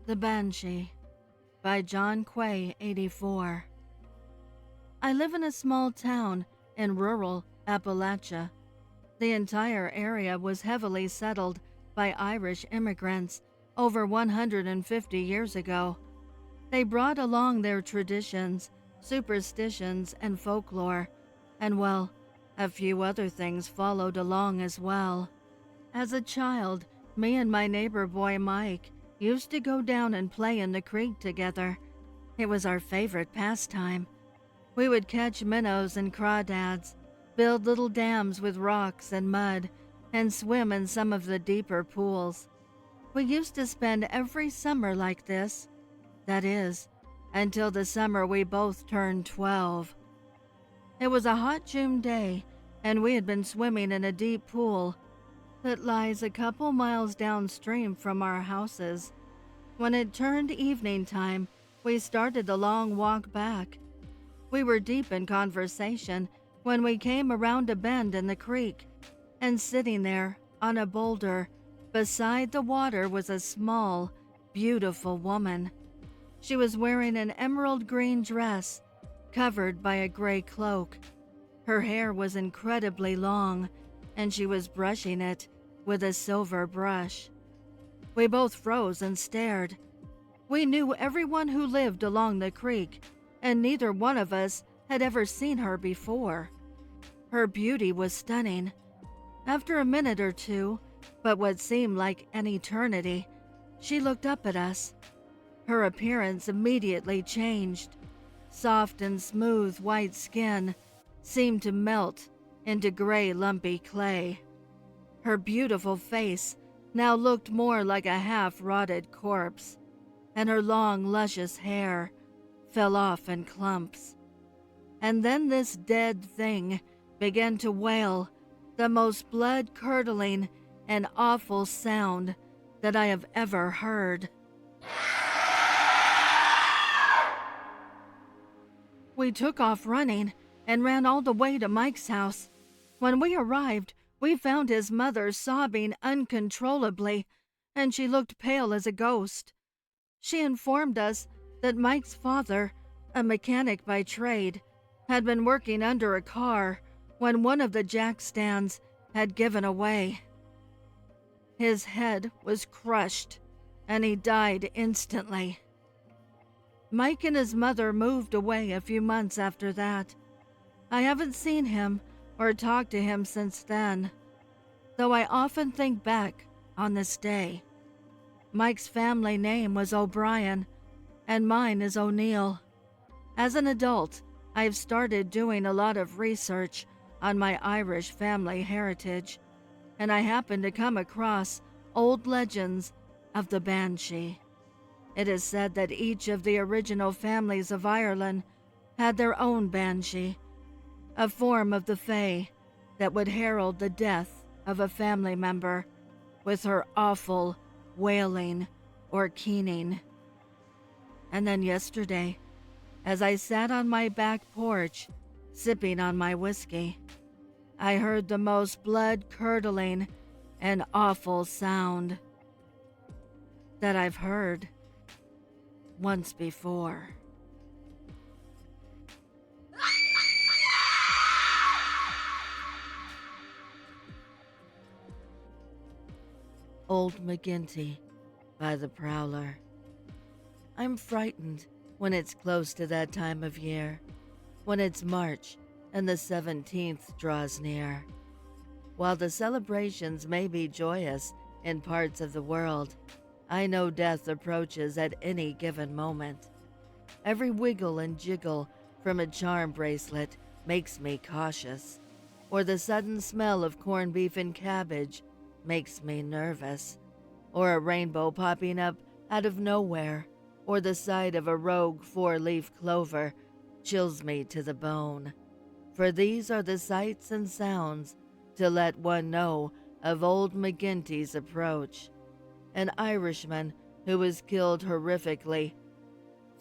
The Banshee by John Quay, 84. I live in a small town in rural Appalachia. The entire area was heavily settled by Irish immigrants over 150 years ago. They brought along their traditions, superstitions, and folklore, and well, a few other things followed along as well. As a child, me and my neighbor boy Mike used to go down and play in the creek together. It was our favorite pastime. We would catch minnows and crawdads, build little dams with rocks and mud, and swim in some of the deeper pools. We used to spend every summer like this. That is, until the summer we both turned 12. It was a hot June day, and we had been swimming in a deep pool that lies a couple miles downstream from our houses. When it turned evening time, we started the long walk back. We were deep in conversation when we came around a bend in the creek, and sitting there on a boulder beside the water was a small, beautiful woman. She was wearing an emerald green dress covered by a gray cloak. Her hair was incredibly long, and she was brushing it with a silver brush. We both froze and stared. We knew everyone who lived along the creek, and neither one of us had ever seen her before. Her beauty was stunning. After a minute or two, but what seemed like an eternity, she looked up at us. Her appearance immediately changed. Soft and smooth white skin seemed to melt into gray lumpy clay. Her beautiful face now looked more like a half-rotted corpse, and her long, luscious hair fell off in clumps. And then this dead thing began to wail, the most blood-curdling and awful sound that I have ever heard. We took off running and ran all the way to Mike's house. When we arrived, we found his mother sobbing uncontrollably, and she looked pale as a ghost. She informed us that Mike's father, a mechanic by trade, had been working under a car when one of the jack stands had given away. His head was crushed, and he died instantly. Mike and his mother moved away a few months after that. I haven't seen him or talked to him since then, though I often think back on this day. Mike's family name was O'Brien, and mine is O'Neill. As an adult, I've started doing a lot of research on my Irish family heritage, and I happened to come across old legends of the Banshee. It is said that each of the original families of Ireland had their own Banshee, a form of the Fae that would herald the death of a family member with her awful wailing or keening. And then yesterday, as I sat on my back porch, sipping on my whiskey, I heard the most blood-curdling and awful sound that I've heard once before. Old McGinty by the Prowler. I'm frightened when it's close to that time of year, when it's March and the 17th draws near. While the celebrations may be joyous in parts of the world, I know death approaches at any given moment. Every wiggle and jiggle from a charm bracelet makes me cautious, or the sudden smell of corned beef and cabbage makes me nervous, or a rainbow popping up out of nowhere, or the sight of a rogue four-leaf clover chills me to the bone. For these are the sights and sounds to let one know of old McGinty's approach, an Irishman who was killed horrifically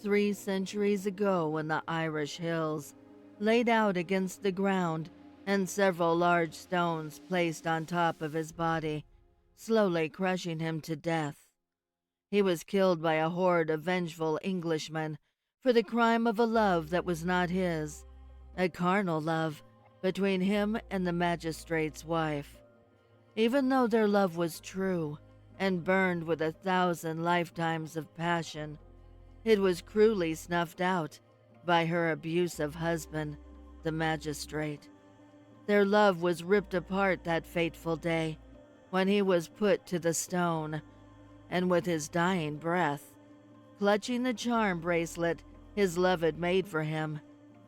3 centuries ago in the Irish hills, laid out against the ground and several large stones placed on top of his body, slowly crushing him to death. He was killed by a horde of vengeful Englishmen for the crime of a love that was not his, a carnal love between him and the magistrate's wife. Even though their love was true and burned with 1,000 lifetimes of passion, it was cruelly snuffed out by her abusive husband, the magistrate. Their love was ripped apart that fateful day when he was put to the stone, and with his dying breath, clutching the charm bracelet his love had made for him,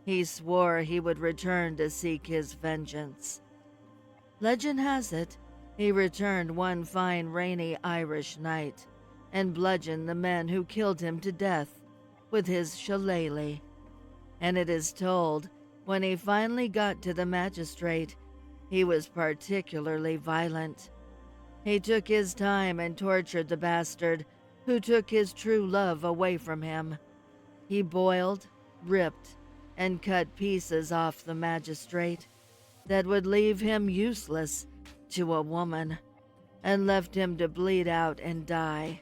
he swore he would return to seek his vengeance. Legend has it, he returned one fine rainy Irish night and bludgeoned the men who killed him to death with his shillelagh. And it is told, when he finally got to the magistrate, he was particularly violent. He took his time and tortured the bastard who took his true love away from him. He boiled, ripped, and cut pieces off the magistrate that would leave him useless to a woman, and left him to bleed out and die.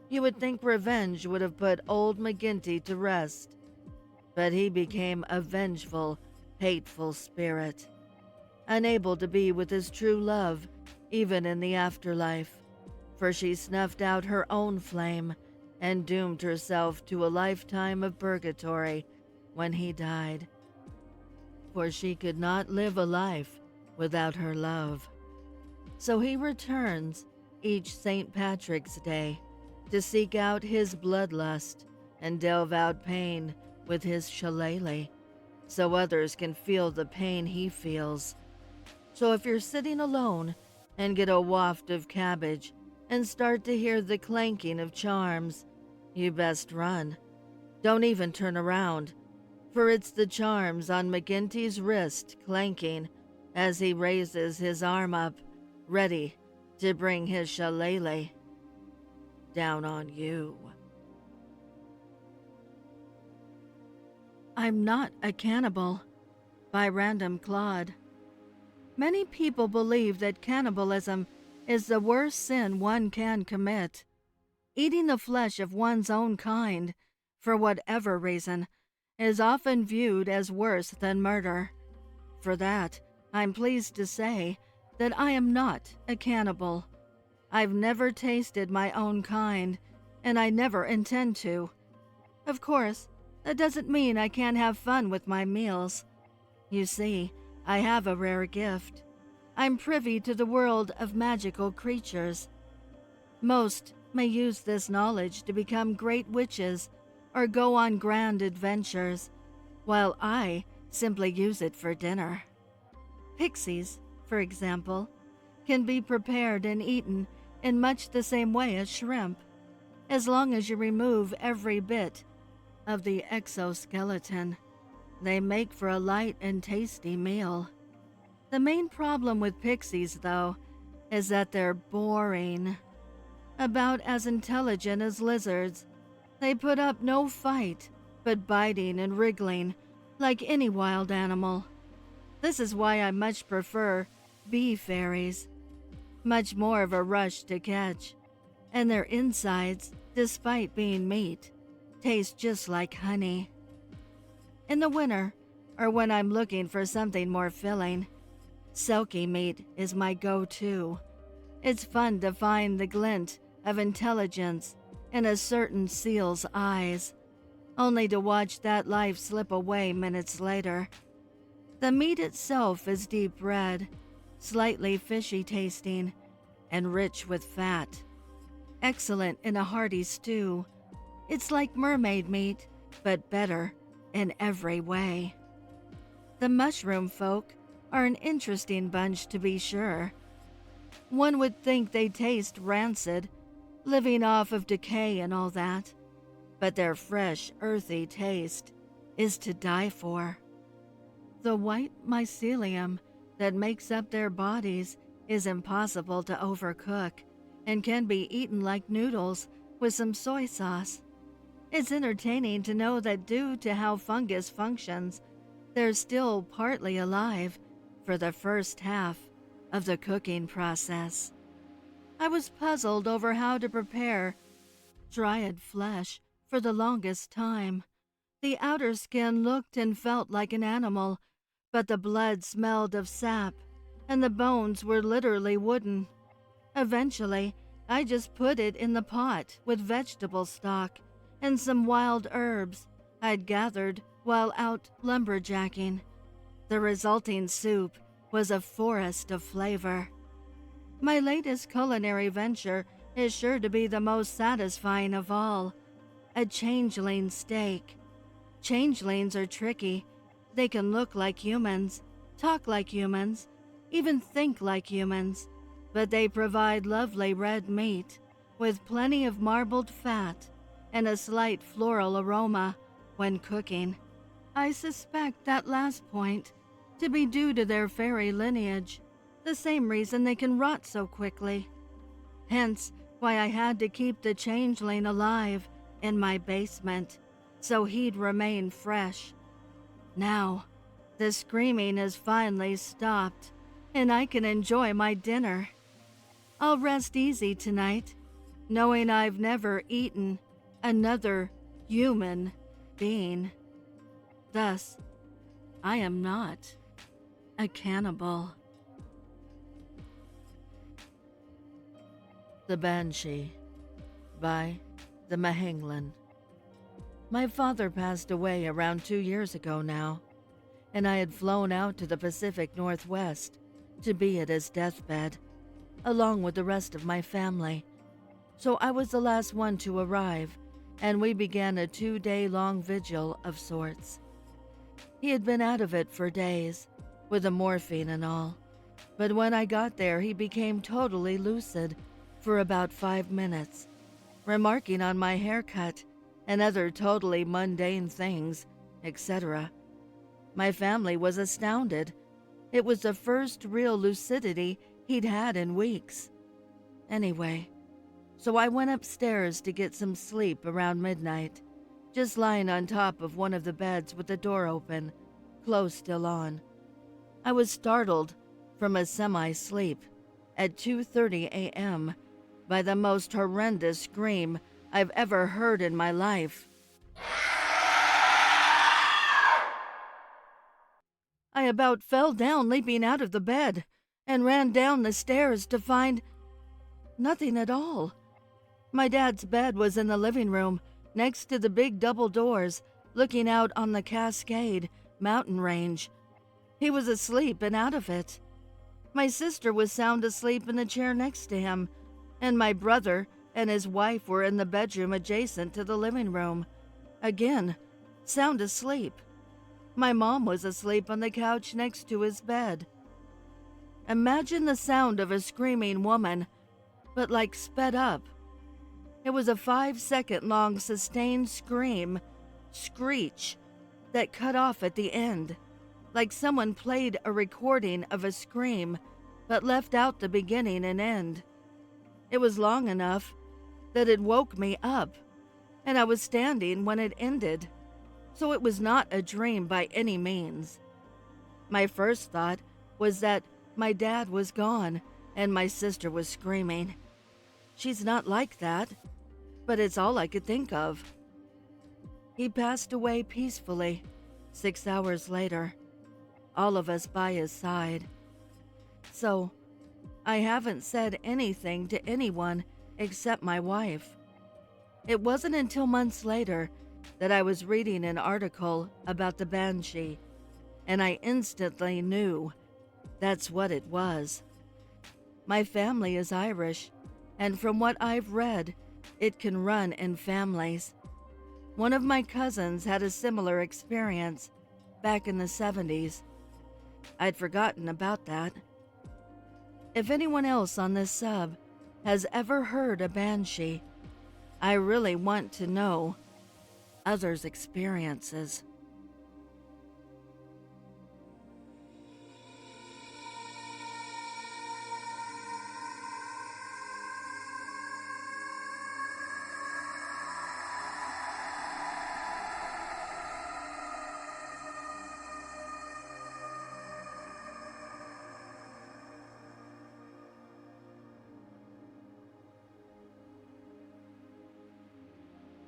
You would think revenge would have put old McGinty to rest, but he became a vengeful, hateful spirit, unable to be with his true love even in the afterlife, for she snuffed out her own flame and doomed herself to a lifetime of purgatory when he died, for she could not live a life without her love. So he returns each St. Patrick's Day to seek out his bloodlust and delve out pain with his shillelagh, so others can feel the pain he feels. So if you're sitting alone and get a waft of cabbage and start to hear the clanking of charms, you best run. Don't even turn around, for it's the charms on McGinty's wrist clanking as he raises his arm up, ready to bring his shillelagh down on you. I'm Not a Cannibal by Random Claude. Many people believe that cannibalism is the worst sin one can commit. Eating the flesh of one's own kind, for whatever reason, is often viewed as worse than murder. For that, I'm pleased to say that I am not a cannibal. I've never tasted my own kind, and I never intend to. Of course, that doesn't mean I can't have fun with my meals. You see, I have a rare gift. I'm privy to the world of magical creatures. Most may use this knowledge to become great witches or go on grand adventures, while I simply use it for dinner. Pixies, for example, can be prepared and eaten in much the same way as shrimp, as long as you remove every bit of the exoskeleton. They make for a light and tasty meal. The main problem with pixies, though, is that they're boring. About as intelligent as lizards, they put up no fight, but biting and wriggling like any wild animal. This is why I much prefer bee fairies. Much more of a rush to catch, and their insides, despite being meat, taste just like honey. In the winter, or when I'm looking for something more filling, silky meat is my go-to. It's fun to find the glint of intelligence in a certain seal's eyes, only to watch that life slip away minutes later. The meat itself is deep red, slightly fishy tasting, and rich with fat. Excellent in a hearty stew. It's like mermaid meat, but better in every way. The mushroom folk are an interesting bunch, to be sure. One would think they taste rancid, living off of decay and all that, but their fresh, earthy taste is to die for. The white mycelium that makes up their bodies is impossible to overcook and can be eaten like noodles with some soy sauce. It's entertaining to know that due to how fungus functions, they're still partly alive for the first half of the cooking process. I was puzzled over how to prepare dryad flesh for the longest time. The outer skin looked and felt like an animal, but the blood smelled of sap, and the bones were literally wooden. Eventually, I just put it in the pot with vegetable stock and some wild herbs I'd gathered while out lumberjacking. The resulting soup was a forest of flavor. My latest culinary venture is sure to be the most satisfying of all, a changeling steak. Changelings are tricky. They can look like humans, talk like humans, even think like humans, but they provide lovely red meat with plenty of marbled fat and a slight floral aroma when cooking. I suspect that last point to be due to their fairy lineage, the same reason they can rot so quickly. Hence why I had to keep the changeling alive in my basement so he'd remain fresh. Now, the screaming has finally stopped, and I can enjoy my dinner. I'll rest easy tonight, knowing I've never eaten another human being. Thus, I am not a cannibal. The Banshee by TheMahanglin. My father passed away around 2 years ago now, and I had flown out to the Pacific Northwest to be at his deathbed, along with the rest of my family. So I was the last one to arrive, and we began a 2-day-long vigil of sorts. He had been out of it for days, with the morphine and all, but when I got there he became totally lucid for about 5 minutes, remarking on my haircut and other totally mundane things, etc. My family was astounded. It was the first real lucidity he'd had in weeks. Anyway, so I went upstairs to get some sleep around midnight, just lying on top of one of the beds with the door open, clothes still on. I was startled from a semi-sleep at 2:30 a.m. by the most horrendous scream I've ever heard in my life. I about fell down leaping out of the bed and ran down the stairs to find nothing at all. My dad's bed was in the living room next to the big double doors looking out on the Cascade mountain range. He was asleep and out of it. My sister was sound asleep in the chair next to him, and my brother and his wife were in the bedroom adjacent to the living room. Again, sound asleep. My mom was asleep on the couch next to his bed. Imagine the sound of a screaming woman, but like sped up. It was a 5-second long sustained screech, that cut off at the end, like someone played a recording of a scream, but left out the beginning and end. It was long enough that it woke me up, and I was standing when it ended, so it was not a dream by any means. My first thought was that my dad was gone and my sister was screaming. She's not like that, but it's all I could think of. He passed away peacefully 6 hours later, all of us by his side. So, I haven't said anything to anyone except my wife. It wasn't until months later that I was reading an article about the Banshee, and I instantly knew that's what it was. My family is Irish, and from what I've read, it can run in families. One of my cousins had a similar experience back in the 70s. I'd forgotten about that. If anyone else on this sub has ever heard a Banshee, I really want to know others' experiences.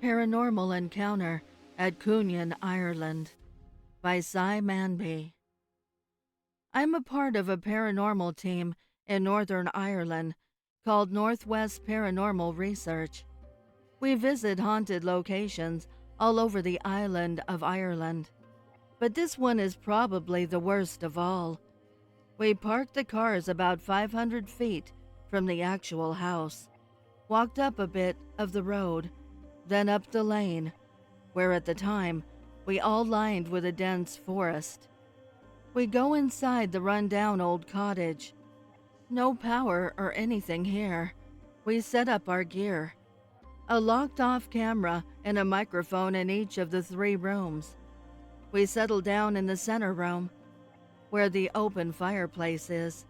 Paranormal Encounter at Cooneen, Ireland by Psymanbee. I'm a part of a paranormal team in Northern Ireland called Northwest Paranormal Research. We visit haunted locations all over the island of Ireland, but this one is probably the worst of all. We parked the cars about 500 feet from the actual house, walked up a bit of the road, then up the lane, where at the time we all lined with a dense forest. We go inside the rundown old cottage. No power or anything here. We set up our gear. A locked-off camera and a microphone in each of the 3 rooms. We settle down in the center room, where the open fireplace is.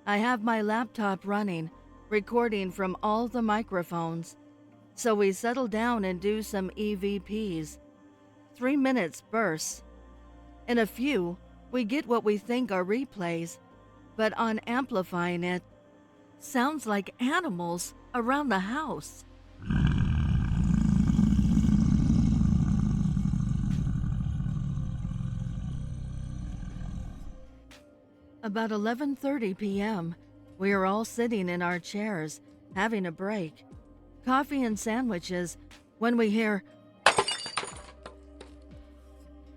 I have my laptop running, recording from all the microphones. So we settle down and do some EVPs. 3 minutes bursts. In a few, we get what we think are replays, but on amplifying it, sounds like animals around the house. About 11:30 p.m., we are all sitting in our chairs, having a break, coffee and sandwiches, when we hear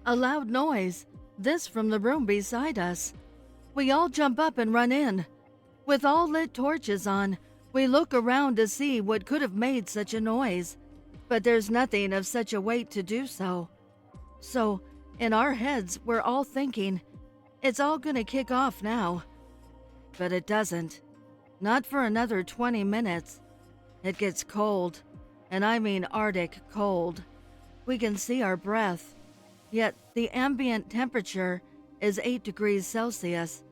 a loud noise, this from the room beside us. We all jump up and run in. With all lit torches on, we look around to see what could have made such a noise, but there's nothing of such a weight to do so. So, in our heads, we're all thinking, it's all gonna kick off now. But it doesn't. Not for another 20 minutes. It gets cold, and I mean Arctic cold. We can see our breath, yet the ambient temperature is 8 degrees Celsius.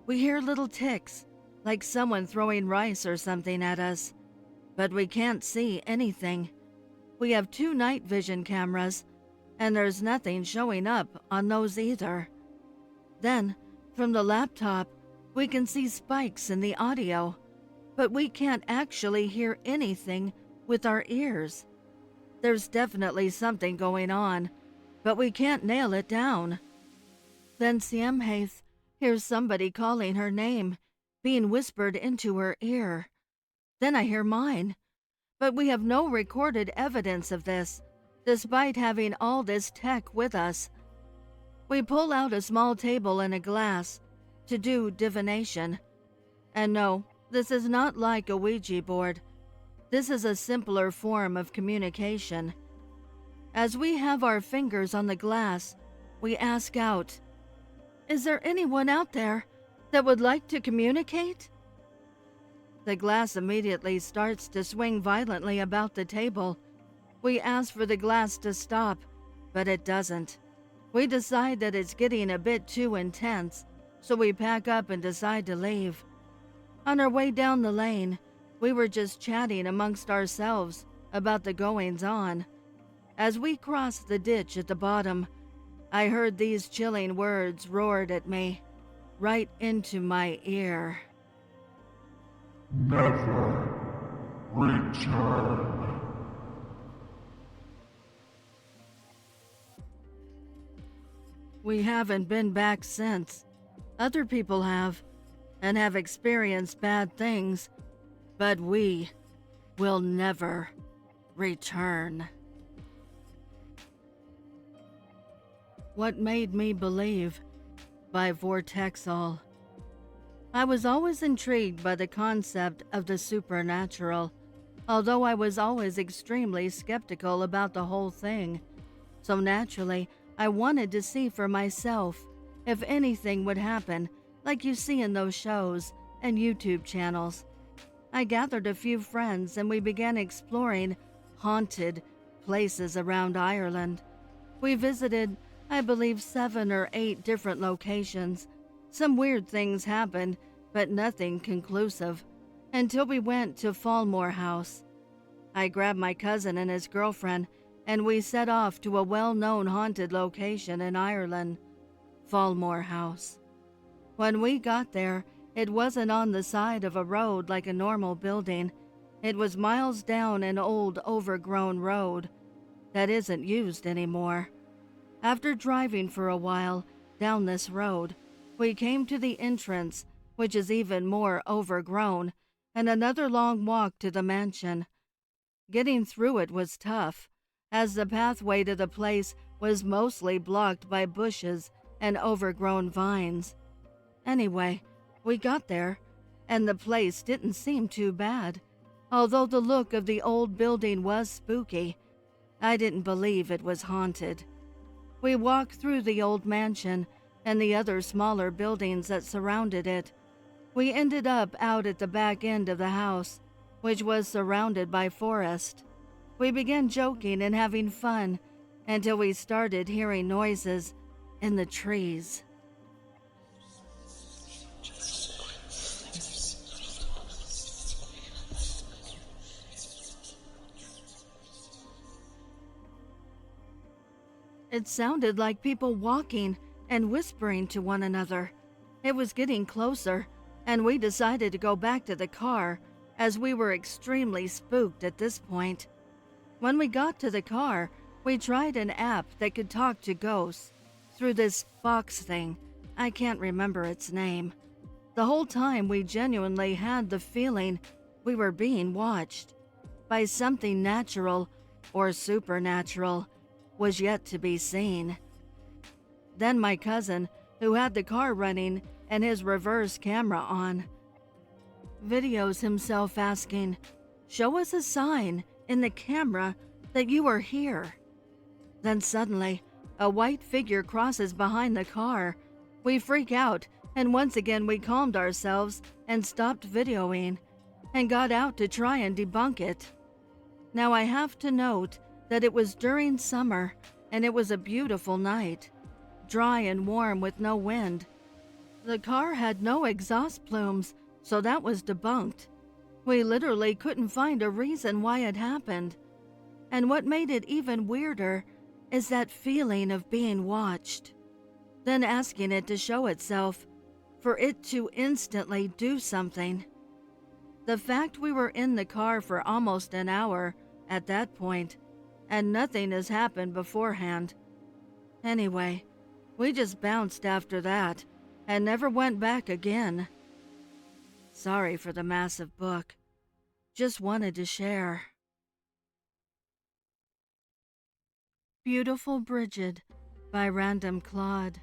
We hear little ticks, like someone throwing rice or something at us, but we can't see anything. We have 2 night vision cameras, and there's nothing showing up on those either. Then, from the laptop, we can see spikes in the audio, but we can't actually hear anything with our ears. There's definitely something going on, but we can't nail it down. Then Siamhaith hears somebody calling her name, being whispered into her ear. Then I hear mine, but we have no recorded evidence of this, despite having all this tech with us. We pull out a small table and a glass to do divination. And no, this is not like a Ouija board. This is a simpler form of communication. As we have our fingers on the glass, we ask out, "Is there anyone out there that would like to communicate?" The glass immediately starts to swing violently about the table. We ask for the glass to stop, but it doesn't. We decide that it's getting a bit too intense, so we pack up and decide to leave. On our way down the lane, we were just chatting amongst ourselves about the goings-on. As we crossed the ditch at the bottom, I heard these chilling words roared at me, right into my ear. Never return. We haven't been back since. Other people have, and have experienced bad things, but we will never return. What Made Me Believe by Vortexol. I was always intrigued by the concept of the supernatural, although I was always extremely skeptical about the whole thing. So naturally, I wanted to see for myself if anything would happen like you see in those shows and YouTube channels. I gathered a few friends and we began exploring haunted places around Ireland. We visited, I believe, 7 or 8 different locations. Some weird things happened, but nothing conclusive, until we went to Folklore House. I grabbed my cousin and his girlfriend, and we set off to a well-known haunted location in Ireland, Folklore House. When we got there, it wasn't on the side of a road like a normal building. It was miles down an old, overgrown road that isn't used anymore. After driving for a while down this road, we came to the entrance, which is even more overgrown, and another long walk to the mansion. Getting through it was tough, as the pathway to the place was mostly blocked by bushes and overgrown vines. Anyway, we got there, and the place didn't seem too bad. Although the look of the old building was spooky, I didn't believe it was haunted. We walked through the old mansion and the other smaller buildings that surrounded it. We ended up out at the back end of the house, which was surrounded by forest. We began joking and having fun until we started hearing noises in the trees. It sounded like people walking and whispering to one another. It was getting closer, and we decided to go back to the car, as we were extremely spooked at this point. When we got to the car, we tried an app that could talk to ghosts through this box thing. I can't remember its name. The whole time we genuinely had the feeling we were being watched by something natural or supernatural was yet to be seen. Then my cousin, who had the car running and his reverse camera on, videos himself asking, "Show us a sign in the camera that you are here." Then suddenly, a white figure crosses behind the car. We freak out, and once again we calmed ourselves and stopped videoing and got out to try and debunk it. Now I have to note that it was during summer and it was a beautiful night, dry and warm with no wind. The car had no exhaust plumes, so that was debunked. We literally couldn't find a reason why it happened. And what made it even weirder is that feeling of being watched, then asking it to show itself, for it to instantly do something. The fact we were in the car for almost an hour at that point, and nothing has happened beforehand. Anyway, we just bounced after that and never went back again. Sorry for the massive book. Just wanted to share. Beautiful Brigid by Random Claude.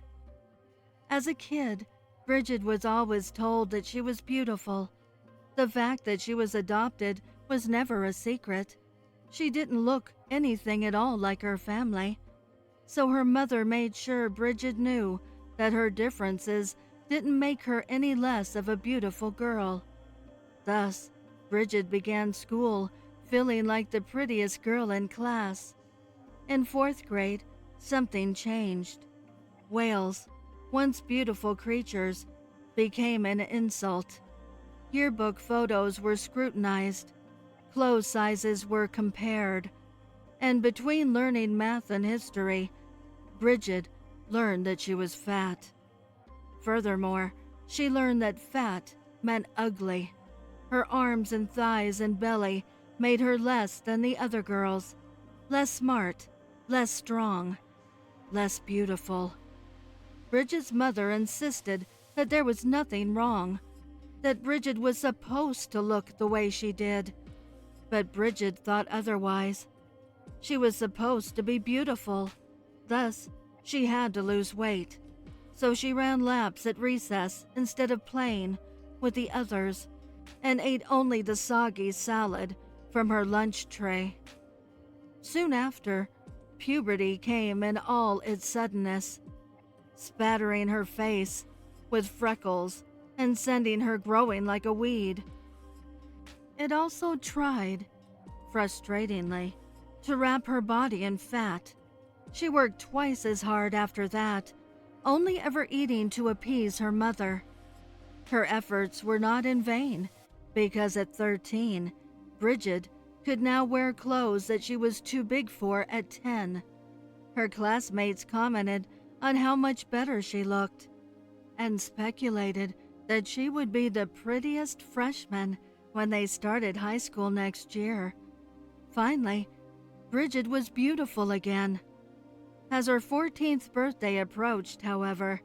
As a kid, Brigid was always told that she was beautiful. The fact that she was adopted was never a secret. She didn't look anything at all like her family, so her mother made sure Brigid knew that her differences didn't make her any less of a beautiful girl. Thus, Brigid began school feeling like the prettiest girl in class. In 4th grade, something changed. Whales, once beautiful creatures, became an insult. Yearbook photos were scrutinized. Clothes sizes were compared. And between learning math and history, Brigid learned that she was fat. Furthermore, she learned that fat meant ugly. Her arms and thighs and belly made her less than the other girls, less smart, less strong, less beautiful. Brigid's mother insisted that there was nothing wrong, that Brigid was supposed to look the way she did. But Brigid thought otherwise. She was supposed to be beautiful. Thus, she had to lose weight. So she ran laps at recess instead of playing with the others and ate only the soggy salad from her lunch tray. Soon after, puberty came in all its suddenness, spattering her face with freckles and sending her growing like a weed. It also tried, frustratingly, to wrap her body in fat. She worked twice as hard after that, only ever eating to appease her mother. Her efforts were not in vain, because at 13, Brigid could now wear clothes that she was too big for at 10. Her classmates commented on how much better she looked, and speculated that she would be the prettiest freshman when they started high school next year. Finally, Brigid was beautiful again. As her 14th birthday approached, however,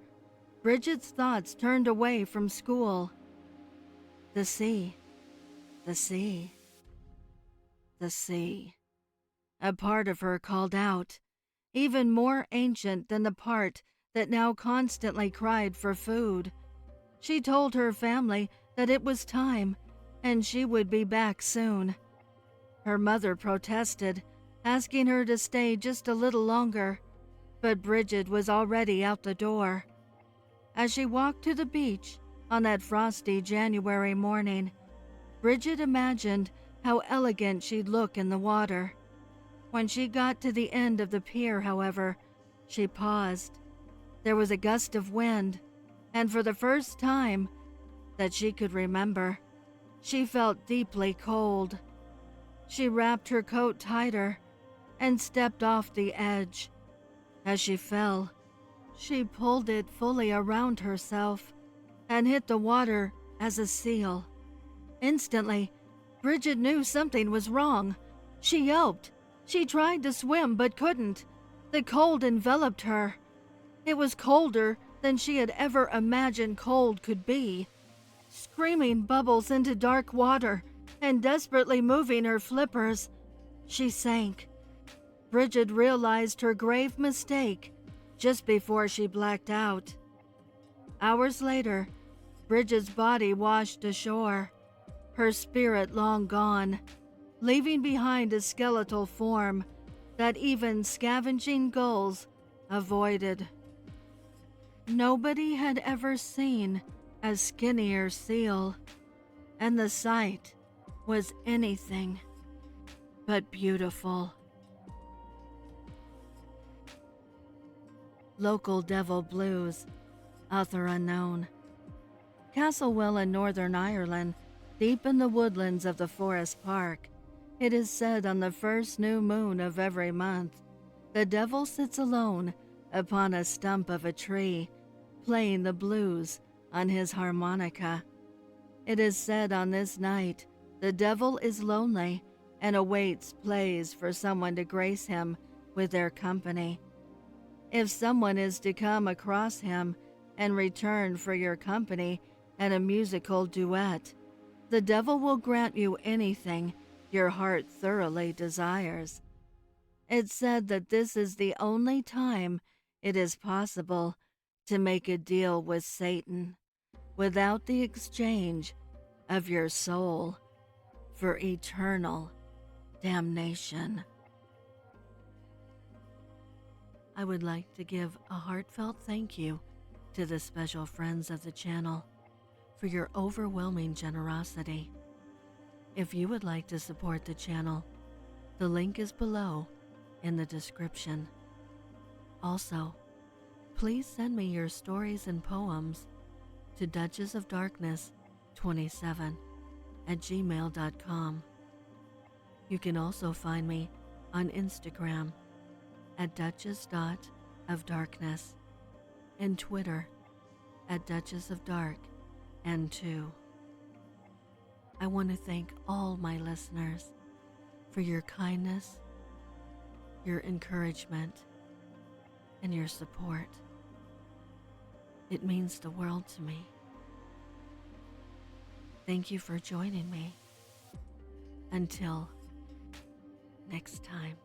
Brigid's thoughts turned away from school. The sea, the sea, the sea. A part of her called out, even more ancient than the part that now constantly cried for food. She told her family that it was time, and she would be back soon. Her mother protested, asking her to stay just a little longer, but Brigid was already out the door. As she walked to the beach on that frosty January morning, Brigid imagined how elegant she'd look in the water. When she got to the end of the pier, however, she paused. There was a gust of wind, and for the first time that she could remember, she felt deeply cold. She wrapped her coat tighter and stepped off the edge. As she fell, she pulled it fully around herself and hit the water as a seal. Instantly, Brigid knew something was wrong. She yelped. She tried to swim but couldn't. The cold enveloped her. It was colder than she had ever imagined cold could be. Screaming bubbles into dark water and desperately moving her flippers, she sank. Brigid realized her grave mistake just before she blacked out. Hours later, Brigid's body washed ashore, her spirit long gone, leaving behind a skeletal form that even scavenging gulls avoided. Nobody had ever seen a skinnier seal, and the sight was anything but beautiful. Local Devil Blues, author unknown. Castlewell in Northern Ireland, deep in the woodlands of the Forest Park, it is said on the first new moon of every month, the devil sits alone upon a stump of a tree, playing the blues on his harmonica. It is said on this night, the devil is lonely and awaits plays for someone to grace him with their company. If someone is to come across him and return for your company and a musical duet, the devil will grant you anything your heart thoroughly desires. It's said that this is the only time it is possible to make a deal with Satan without the exchange of your soul for eternal damnation. I would like to give a heartfelt thank you to the special friends of the channel for your overwhelming generosity. If you would like to support the channel, the link is below in the description. Also, please send me your stories and poems to duchessofdarkness27@gmail.com. You can also find me on Instagram at duchess.ofdarkness and Twitter at duchessofdarkn2. I want to thank all my listeners for your kindness, your encouragement, and your support. It means the world to me. Thank you for joining me. Until next time.